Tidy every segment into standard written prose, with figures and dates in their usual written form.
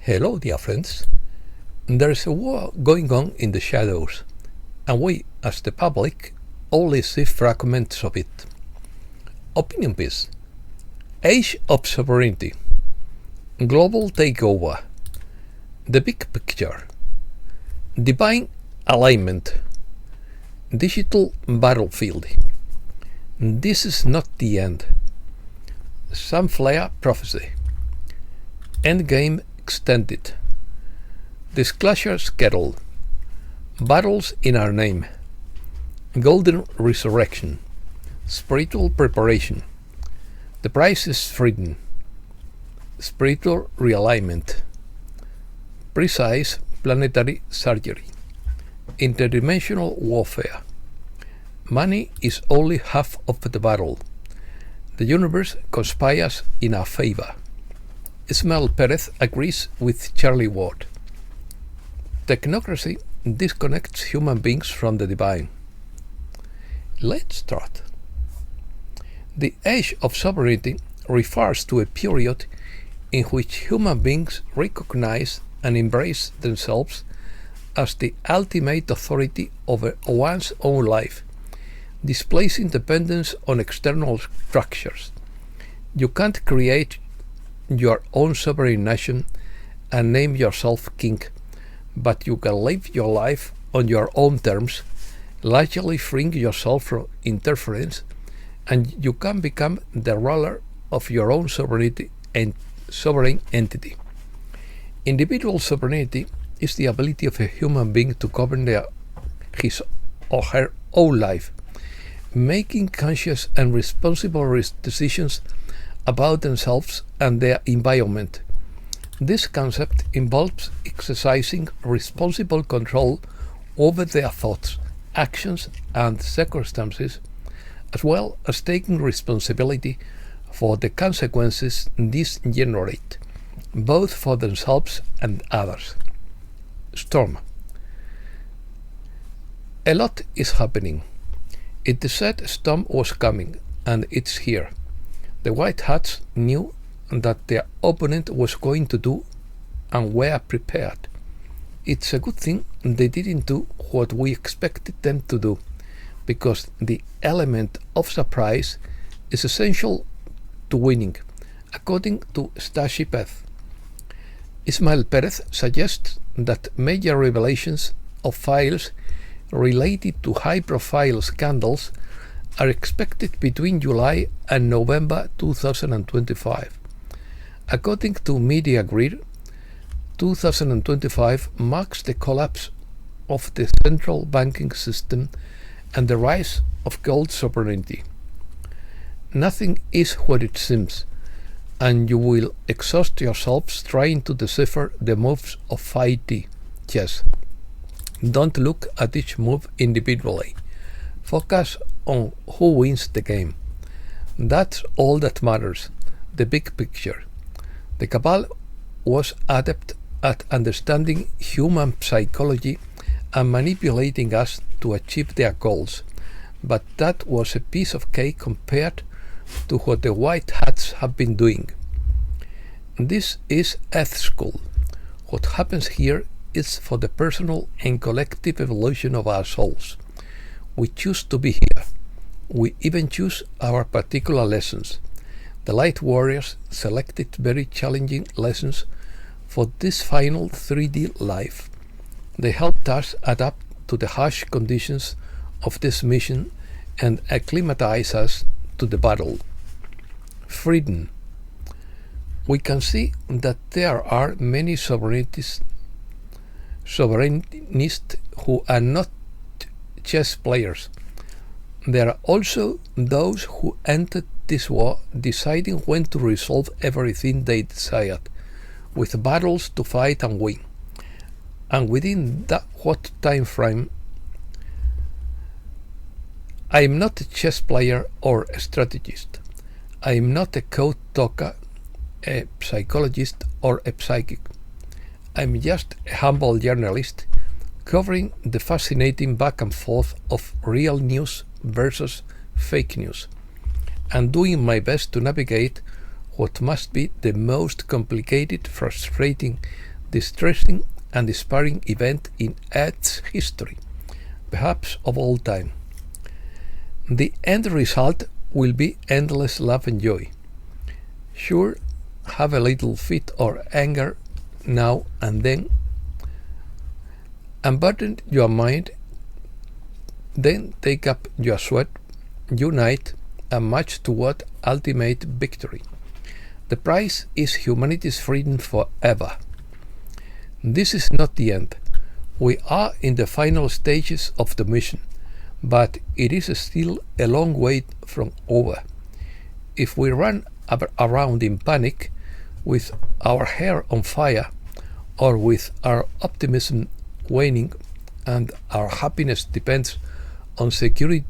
Hello, dear friends. There is a war going on in the shadows, and we, as the public, only see fragments of it. Opinion piece. Age of sovereignty. Global takeover. The big picture. Divine alignment. Digital battlefield. This is not the end. Sunflare prophecy. Endgame extended. Disclosure schedule. Battles in our name. Golden resurrection. Spiritual preparation. The price is freedom. Spiritual realignment. Precise planetary surgery. Interdimensional warfare. Money is only half of the battle. The universe conspires in our favor. Ismael Perez agrees with Charlie Ward. Technocracy disconnects human beings from the divine. Let's start. The age of sovereignty refers to a period in which human beings recognize and embrace themselves as the ultimate authority over one's own life, displacing dependence on external structures. You can't create your own sovereign nation and name yourself king, but you can live your life on your own terms, largely freeing yourself from interference, and you can become the ruler of your own sovereignty and sovereign entity. Individual sovereignty is the ability of a human being to govern his or her own life, making conscious and responsible decisions about themselves and their environment. This concept involves exercising responsible control over their thoughts, actions, and circumstances, as well as taking responsibility for the consequences these generate, both for themselves and others. Storm. A lot is happening. It is said a storm was coming, and it's here. The White Hats knew that their opponent was going to do and were prepared. It's a good thing they didn't do what we expected them to do, because the element of surprise is essential to winning, according to Starship Earth. Ismael Perez suggests that major revelations of files related to high-profile scandals are expected between July and November 2025. According to Media Grid, 2025 marks the collapse of the central banking system and the rise of gold sovereignty. Nothing is what it seems, and you will exhaust yourselves trying to decipher the moves of 5D chess. Don't look at each move individually. Focus on who wins the game. That's all that matters, the big picture. The Cabal was adept at understanding human psychology and manipulating us to achieve their goals, but that was a piece of cake compared to what the White Hats have been doing. This is Earth School. What happens here is for the personal and collective evolution of our souls. We choose to be here. We even choose our particular lessons. The Light Warriors selected very challenging lessons for this final 3D life. They helped us adapt to the harsh conditions of this mission and acclimatize us to the battle. Freedom. We can see that there are many sovereignists who are not chess players. There are also those who entered this war deciding when to resolve everything they desired, with battles to fight and win. And within what time frame? I am not a chess player or a strategist. I am not a code talker, a psychologist, or a psychic. I am just a humble journalist covering the fascinating back and forth of real news versus fake news, and doing my best to navigate what must be the most complicated, frustrating, distressing and inspiring event in Earth's history, perhaps of all time. The end result will be endless love and joy. Sure, have a little fit or anger now and then, unburden your mind, then take up your sweat, unite, and march toward ultimate victory. The price is humanity's freedom forever. This is not the end. We are in the final stages of the mission, but it is still a long way from over. If we run around in panic, with our hair on fire, or with our optimism waning and our happiness depends on securing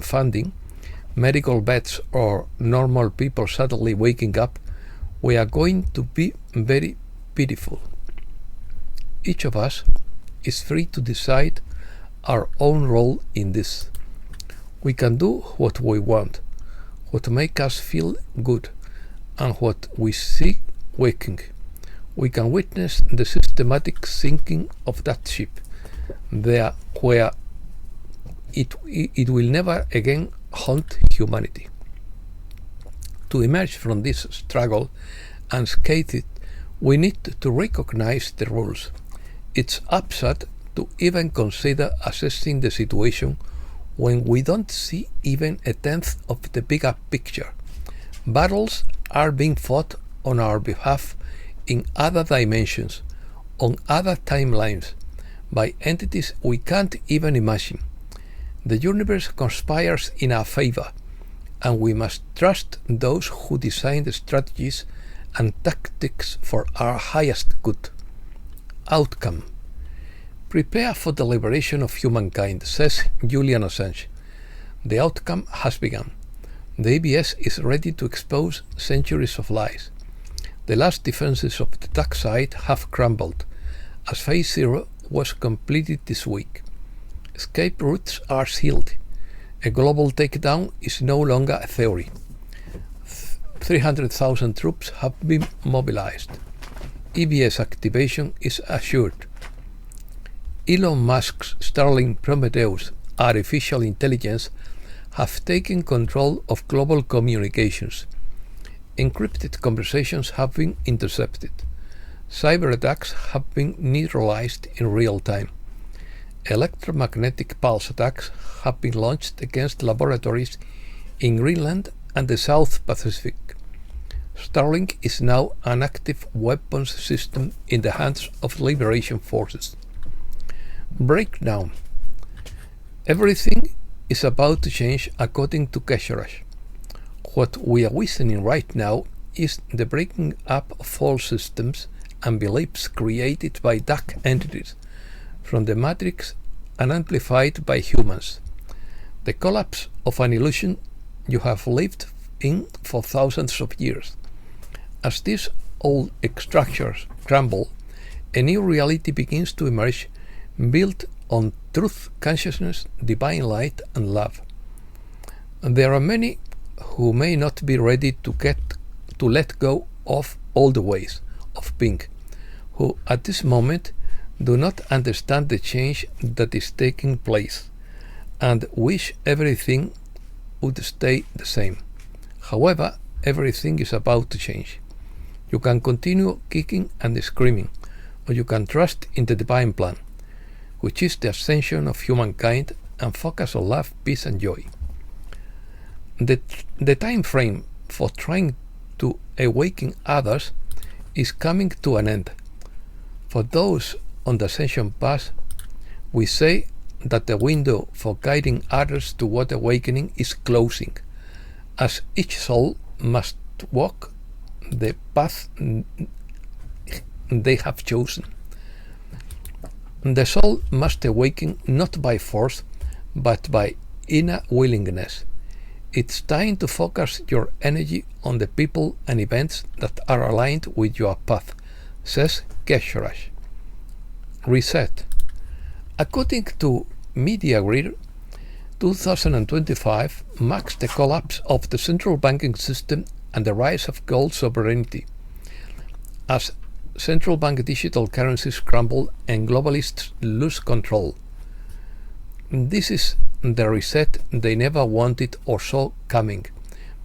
funding, medical beds, or normal people suddenly waking up, we are going to be very pitiful. Each of us is free to decide our own role in this. We can do what we want, what makes us feel good, and what we see waking. We can witness the systematic sinking of that ship, there where it will never again haunt humanity. To emerge from this struggle unscathed, we need to recognize the rules. It's absurd to even consider assessing the situation when we don't see even a tenth of the bigger picture. Battles are being fought on our behalf in other dimensions, on other timelines, by entities we can't even imagine. The universe conspires in our favor, and we must trust those who design the strategies and tactics for our highest good. Outcome: prepare for the liberation of humankind, says Julian Assange. The outcome has begun. The ABS is ready to expose centuries of lies. The last defenses of the dark side have crumbled, as Phase Zero was completed this week. Escape routes are sealed. A global takedown is no longer a theory. 300,000 troops have been mobilized. EBS activation is assured. Elon Musk's Starlink Prometheus artificial intelligence have taken control of global communications. Encrypted conversations have been intercepted. Cyber attacks have been neutralized in real time. Electromagnetic pulse attacks have been launched against laboratories in Greenland and the South Pacific. Starlink is now an active weapons system in the hands of liberation forces. Breakdown. Everything is about to change according to Keshe. What we are witnessing right now is the breaking up of false systems and beliefs created by dark entities from the matrix and amplified by humans. The collapse of an illusion you have lived in for thousands of years. As these old structures crumble, a new reality begins to emerge, built on truth, consciousness, divine light, and love. And there are many who may not be ready to let go of all the ways of being, who at this moment do not understand the change that is taking place, and wish everything would stay the same. However, everything is about to change. You can continue kicking and screaming, or you can trust in the divine plan, which is the ascension of humankind, and focus on love, peace, and joy. The time frame for trying to awaken others is coming to an end. For those on the ascension path, we say that the window for guiding others toward awakening is closing, as each soul must walk the path they have chosen. The soul must awaken not by force, but by inner willingness. It's time to focus your energy on the people and events that are aligned with your path, says Keshe. Reset. According to Media Grid, 2025 marks the collapse of the central banking system and the rise of gold sovereignty. As central bank digital currencies crumble and globalists lose control. This is the reset they never wanted or saw coming,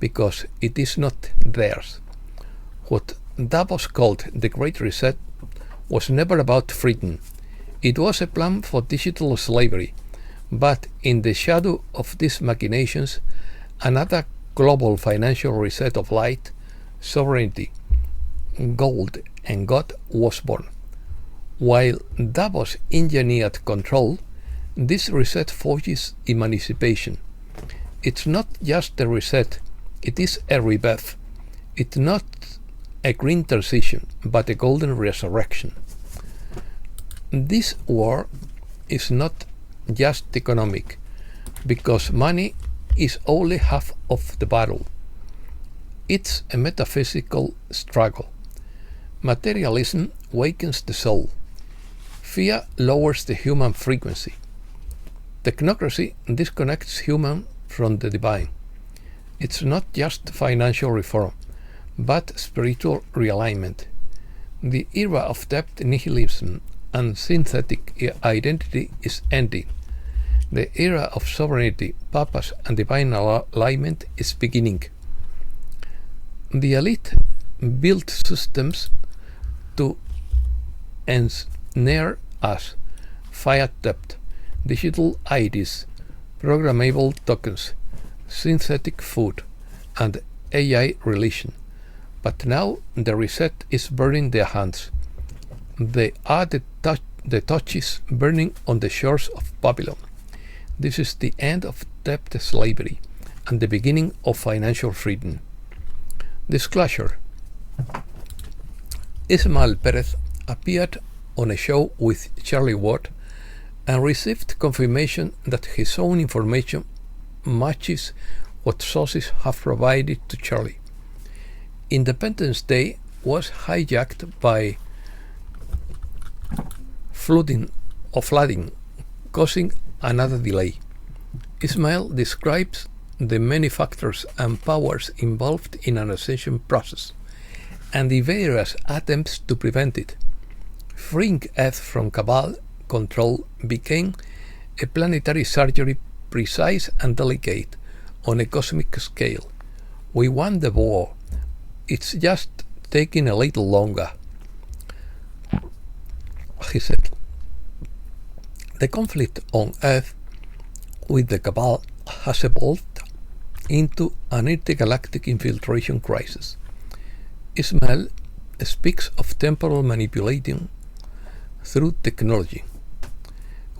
because it is not theirs. What Davos called the Great Reset was never about freedom. It was a plan for digital slavery, but in the shadow of these machinations, another global financial reset of light, sovereignty, gold, and God was born. While Davos engineered control, this reset forges emancipation. It's not just a reset, it is a rebirth. It's not a green transition, but a golden resurrection. This war is not just economic, because money is only half of the battle. It's a metaphysical struggle. Materialism wakens the soul. Fear lowers the human frequency. Technocracy disconnects human from the divine. It's not just financial reform, but spiritual realignment. The era of debt nihilism and synthetic identity is ending. The era of sovereignty, purpose, and divine alignment is beginning. The elite built systems to ensnare us: fiat debt, digital IDs, programmable tokens, synthetic food, and AI religion. But now the reset is burning their hands. They are the torches burning on the shores of Babylon. This is the end of debt slavery and the beginning of financial freedom. Disclosure: Ismael Perez appeared on a show with Charlie Ward and received confirmation that his own information matches what sources have provided to Charlie. Independence Day was hijacked by flooding, causing another delay. Ismael describes the many factors and powers involved in an ascension process and the various attempts to prevent it. Freeing Earth from cabal control became a planetary surgery, precise and delicate on a cosmic scale. We won the war. It's just taking a little longer, he said. The conflict on Earth with the cabal has evolved into an intergalactic infiltration crisis. Ismael speaks of temporal manipulation through technology,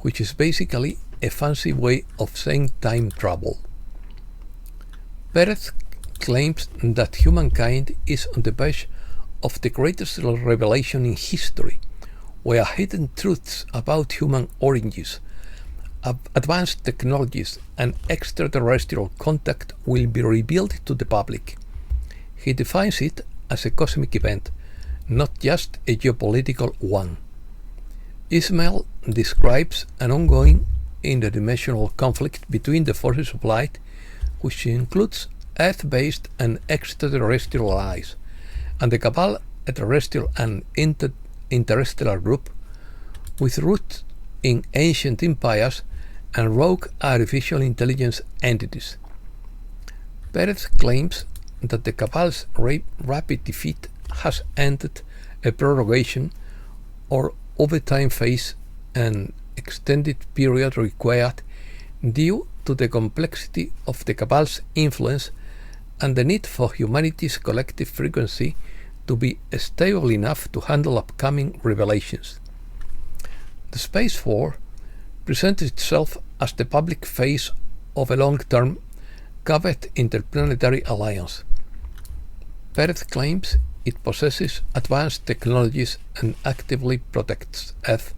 which is basically a fancy way of saying time travel. Perez claims that humankind is on the verge of the greatest revelation in history, where hidden truths about human origins, advanced technologies, and extraterrestrial contact will be revealed to the public. He defines it as a cosmic event, not just a geopolitical one. Ismael describes an ongoing interdimensional conflict between the forces of light, which includes Earth-based and extraterrestrial allies, and the cabal, a terrestrial and interstellar group with roots in ancient empires and rogue artificial intelligence entities. Perez claims that the cabal's rapid defeat has ended a prorogation or overtime phase, an extended period required due to the complexity of the cabal's influence and the need for humanity's collective frequency to be stable enough to handle upcoming revelations. The Space War presents itself as the public phase of a long-term, covert interplanetary alliance. Perez claims it possesses advanced technologies and actively protects Earth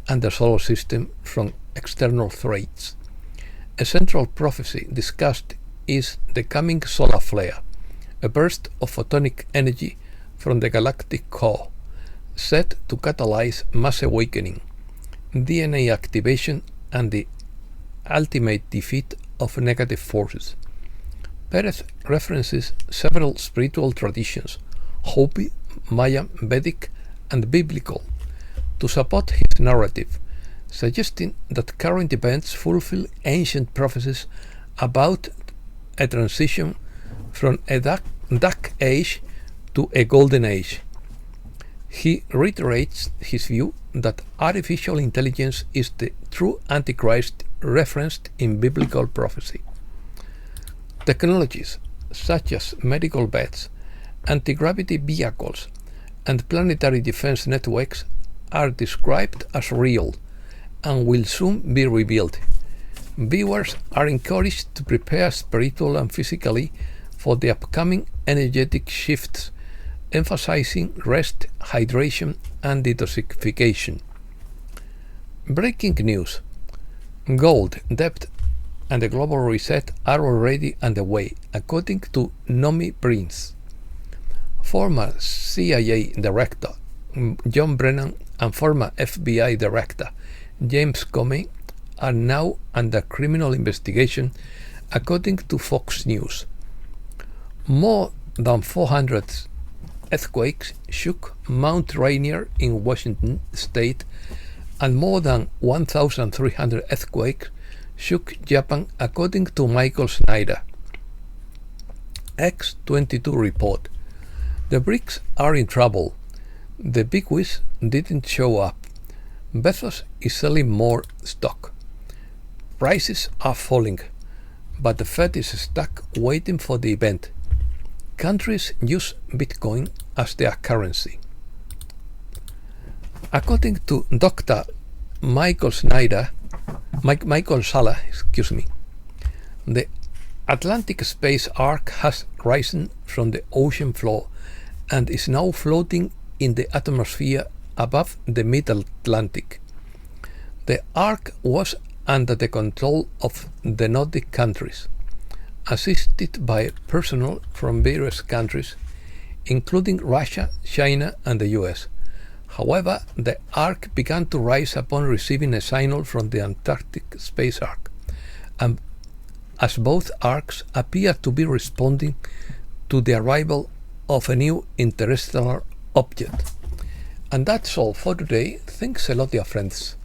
and the solar system from external threats. A central prophecy discussed is the coming solar flare, a burst of photonic energy from the galactic core, set to catalyze mass awakening, DNA activation, and the ultimate defeat of negative forces. Perez references several spiritual traditions: Hopi, Maya, Vedic, and biblical to support his narrative, suggesting that current events fulfill ancient prophecies about a transition from a dark age to a golden age. He reiterates his view that artificial intelligence is the true Antichrist referenced in biblical prophecy. Technologies such as medical beds, anti-gravity vehicles, and planetary defense networks are described as real and will soon be revealed. Viewers are encouraged to prepare spiritually and physically for the upcoming energetic shifts, emphasizing rest, hydration, and detoxification. Breaking news: gold, debt, and the global reset are already underway, according to Nomi Prince. Former CIA Director John Brennan and former FBI Director James Comey are now under criminal investigation, according to Fox News. More than 400 earthquakes shook Mount Rainier in Washington state, and more than 1,300 earthquakes shook Japan, according to Michael Snyder. X22 report: the BRICS are in trouble. The big wigs didn't show up. Bezos is selling more stock. Prices are falling, but the Fed is stuck waiting for the event. Countries use Bitcoin as their currency. According to Dr. Michael Sala, the Atlantic space arc has risen from the ocean floor and is now floating in the atmosphere above the mid-Atlantic. The arc was under the control of the Nordic countries, assisted by personnel from various countries, including Russia, China, and the US. However, the arc began to rise upon receiving a signal from the Antarctic space arc, and as both arcs appear to be responding to the arrival of a new interstellar object. And that's all for today. Thanks a lot, dear friends.